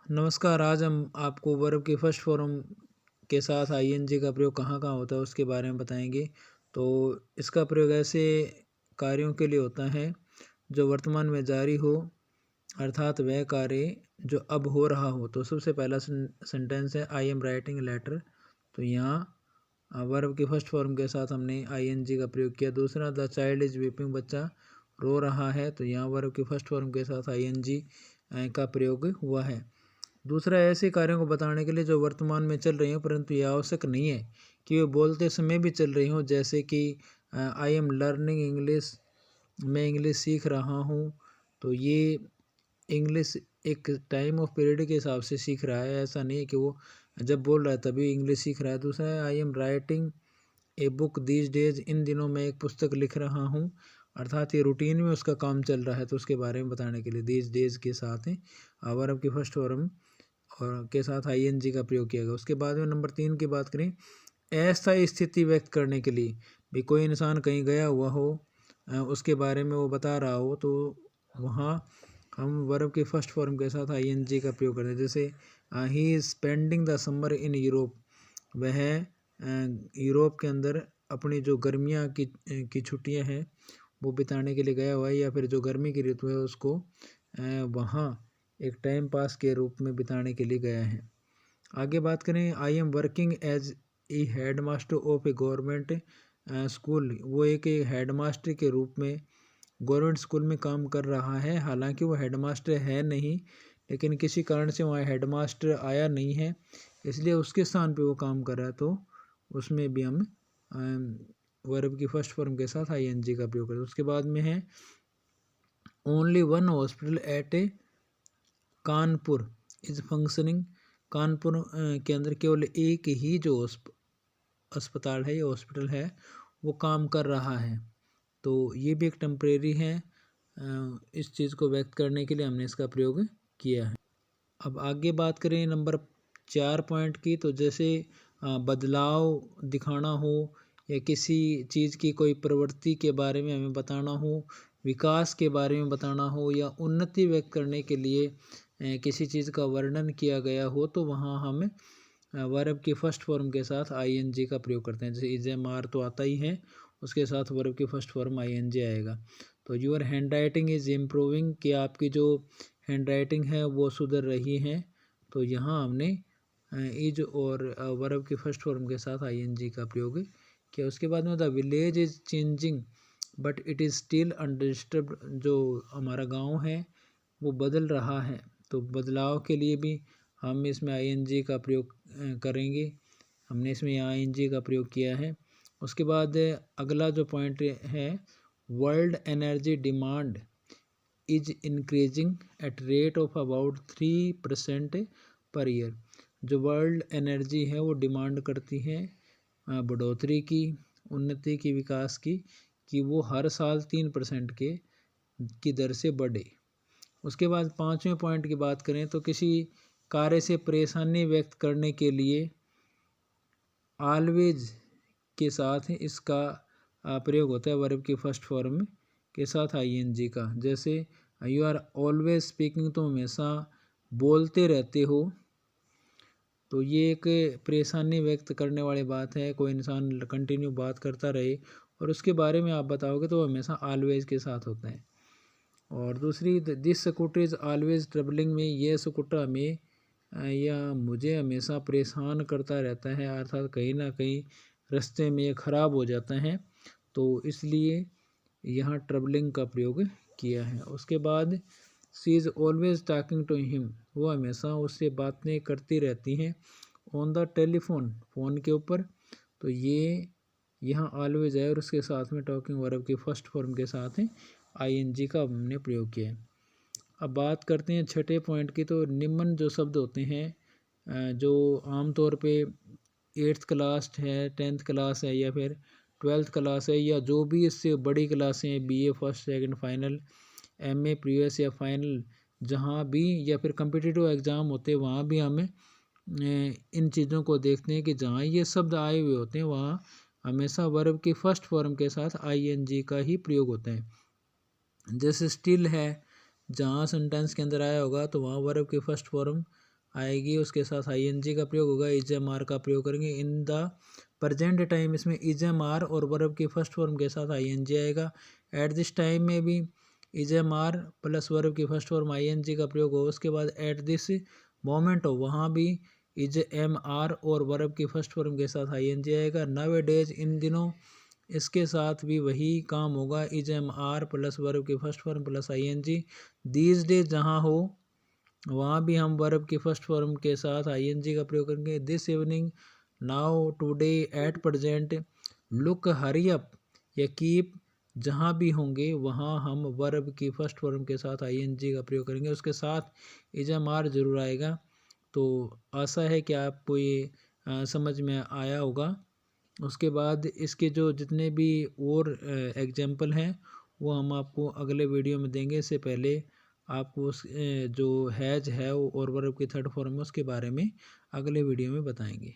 नमस्कार। आज हम आपको वर्ब के फर्स्ट फॉर्म के साथ आईएनजी का प्रयोग कहाँ कहाँ होता है उसके बारे में बताएंगे। तो इसका प्रयोग ऐसे कार्यों के लिए होता है जो वर्तमान में जारी हो, अर्थात वह कार्य जो अब हो रहा हो। तो सबसे पहला सेंटेंस है आई एम राइटिंग लेटर। तो यहाँ वर्ब के फर्स्ट फॉर्म के साथ हमने आईएनजी का प्रयोग किया। दूसरा, द चाइल्ड इज वीपिंग, बच्चा रो रहा है। तो यहाँ वर्ब के फर्स्ट फॉर्म के साथ आईएनजी का प्रयोग हुआ है। दूसरा, ऐसे कार्यों को बताने के लिए जो वर्तमान में चल रही हो परंतु यह आवश्यक नहीं है कि वे बोलते समय भी चल रही हो, जैसे कि आई एम लर्निंग इंग्लिश, मैं इंग्लिश सीख रहा हूँ। तो ये इंग्लिश एक टाइम ऑफ पीरियड के हिसाब से सीख रहा है, ऐसा नहीं है कि वो जब बोल रहा है तभी इंग्लिश सीख रहा है। दूसरा है I am writing a book these days, इन दिनों मैं एक पुस्तक लिख रहा हूँ, अर्थात ये रूटीन में उसका काम चल रहा है। तो उसके बारे में बताने के लिए दीज डेज के साथ वर्ब की फर्स्ट फॉर्म और के साथ आईएनजी का प्रयोग किया गया। उसके बाद में नंबर 3 की बात करें, अस्थायी स्थिति व्यक्त करने के लिए भी कोई इंसान कहीं गया हुआ हो, उसके बारे में वो बता रहा हो, तो वहाँ हम वर्ब के फर्स्ट फॉर्म के साथ आईएनजी का प्रयोग करते हैं। जैसे he is spending the summer in Europe, वह यूरोप के अंदर अपनी जो गर्मियाँ की छुट्टियाँ हैं वो बिताने के लिए गया हुआ है, या फिर जो गर्मी की ऋतु है उसको वहाँ एक टाइम पास के रूप में बिताने के लिए गया है। आगे बात करें, I am working as a head master of a government school, वो एक हेड मास्टर के रूप में गवर्नमेंट स्कूल में काम कर रहा है। हालांकि वो हेड मास्टर है नहीं, लेकिन किसी कारण से वहाँ हेड मास्टर आया नहीं है, इसलिए उसके स्थान पे वो काम कर रहा है। तो उसमें भी हम वर्ब की फर्स्ट फॉर्म के साथ आईएनजी का प्रयोग करें। उसके बाद में है only one hospital eight A Kanpur is functioning, Kanpur के अंदर केवल एक ही जो अस्पताल है या हॉस्पिटल है वो काम कर रहा है। तो ये भी एक टेम्परेरी है, इस चीज़ को व्यक्त करने के लिए हमने इसका प्रयोग किया है। अब आगे बात करें नंबर 4 पॉइंट की, तो जैसे बदलाव दिखाना हो या किसी चीज़ की कोई प्रवृत्ति के बारे में हमें बताना हो, विकास के बारे में बताना हो, या उन्नति व्यक्त करने के लिए किसी चीज़ का वर्णन किया गया हो, तो वहाँ हम वर्ब के फर्स्ट फॉर्म के साथ आईएनजी का प्रयोग करते हैं। जैसे इज एम आर तो आता ही है, उसके साथ वर्ब के फर्स्ट फॉर्म आईएनजी आएगा। तो your hand writing is improving, कि आपकी जो हैंड राइटिंग है वो सुधर रही है। तो यहाँ हमने इज और वर्ब के फर्स्ट फॉर्म के साथ आईएनजी का प्रयोग किया। उसके बाद में the village is changing but it is still undisturbed, जो हमारा गाँव है वो बदल रहा है। तो बदलाव के लिए भी हम इसमें आईएनजी का प्रयोग करेंगे, हमने इसमें आईएनजी का प्रयोग किया है। उसके बाद अगला जो पॉइंट है, world energy demand is increasing at rate of about 3% per year, जो वर्ल्ड एनर्जी है वो डिमांड करती है बढ़ोतरी की, उन्नति की, विकास की, कि वो हर साल 3% की दर से बढ़े। उसके बाद 5वें पॉइंट की बात करें, तो किसी कार्य से परेशानी व्यक्त करने के लिए ऑलवेज के साथ इसका प्रयोग होता है वर्ब की फर्स्ट फॉर्म के साथ आईएनजी का। जैसे यू आर ऑलवेज स्पीकिंग, तो हमेशा बोलते रहते हो। तो ये एक परेशानी व्यक्त करने वाली बात है, कोई इंसान कंटिन्यू बात करता रहे और उसके बारे में आप बताओगे तो हमेशा ऑलवेज के साथ होता है। और दूसरी, this scooter is always troubling में, ये स्कूटर हमें या मुझे हमेशा परेशान करता रहता है, अर्थात कहीं ना कहीं रास्ते में ये ख़राब हो जाता है, तो इसलिए यहाँ ट्रबलिंग का प्रयोग किया है। उसके बाद she is always talking to him, वो हमेशा उससे बातें करती रहती हैं। ऑन द टेलीफोन, फ़ोन के ऊपर, तो ये यहाँ ऑलवेज है और उसके साथ में टॉकिंग वर्ब के फर्स्ट फॉर्म के साथ आईएनजी का हमने प्रयोग किया है। अब बात करते हैं छठे पॉइंट की, तो निम्न जो शब्द होते हैं जो आमतौर पे 8th क्लास है, 10th क्लास है, या फिर 12th क्लास है, या जो भी इससे बड़ी क्लासें हैं, BA first second final, MA previous या फाइनल, जहाँ भी, या फिर कम्पिटिटिव एग्ज़ाम होते हैं वहाँ भी हमें इन चीज़ों को देखते हैं कि जहाँ ये शब्द आए हुए होते हैं वहाँ हमेशा वर्ब के फर्स्ट फॉर्म के साथ आईएनजी का ही प्रयोग होता है। जैसे स्टिल है, जहाँ सेंटेंस के अंदर आया होगा तो वहाँ वर्ब की फर्स्ट फॉर्म आएगी, उसके साथ आईएनजी का प्रयोग होगा, इज एम आर का प्रयोग करेंगे। इन द प्रेजेंट टाइम इसमें इज एम आर और वर्ब की फर्स्ट फॉर्म के साथ आईएनजी आएगा। एट दिस टाइम में भी is am are plus verb की फर्स्ट फॉर्म आईएनजी का प्रयोग हो। उसके बाद एट दिस मोमेंट हो, वहाँ भी इज एम आर और वर्ब की फर्स्ट फॉर्म के साथ आईएनजी आएगा। नाउ डेज इन दिनों इसके साथ भी वही काम होगा, is am are plus verb की first form plus ING. These days जहाँ हो वहाँ भी हम वर्ब की फर्स्ट फॉर्म के साथ आईएनजी का प्रयोग करेंगे। This evening, now, today, at present, look, hurry up या कीप, जहाँ भी होंगे वहाँ हम वर्ब की फर्स्ट फॉर्म के साथ आईएनजी का प्रयोग करेंगे, उसके साथ इज एम आर जरूर आएगा। तो आशा है कि आपको ये समझ में आया होगा। उसके बाद इसके जो जितने भी और एग्जाम्पल हैं वो हम आपको अगले वीडियो में देंगे। इससे पहले आपको उस जो हैज है और वर्ब की थर्ड फॉर्म है उसके बारे में अगले वीडियो में बताएंगे।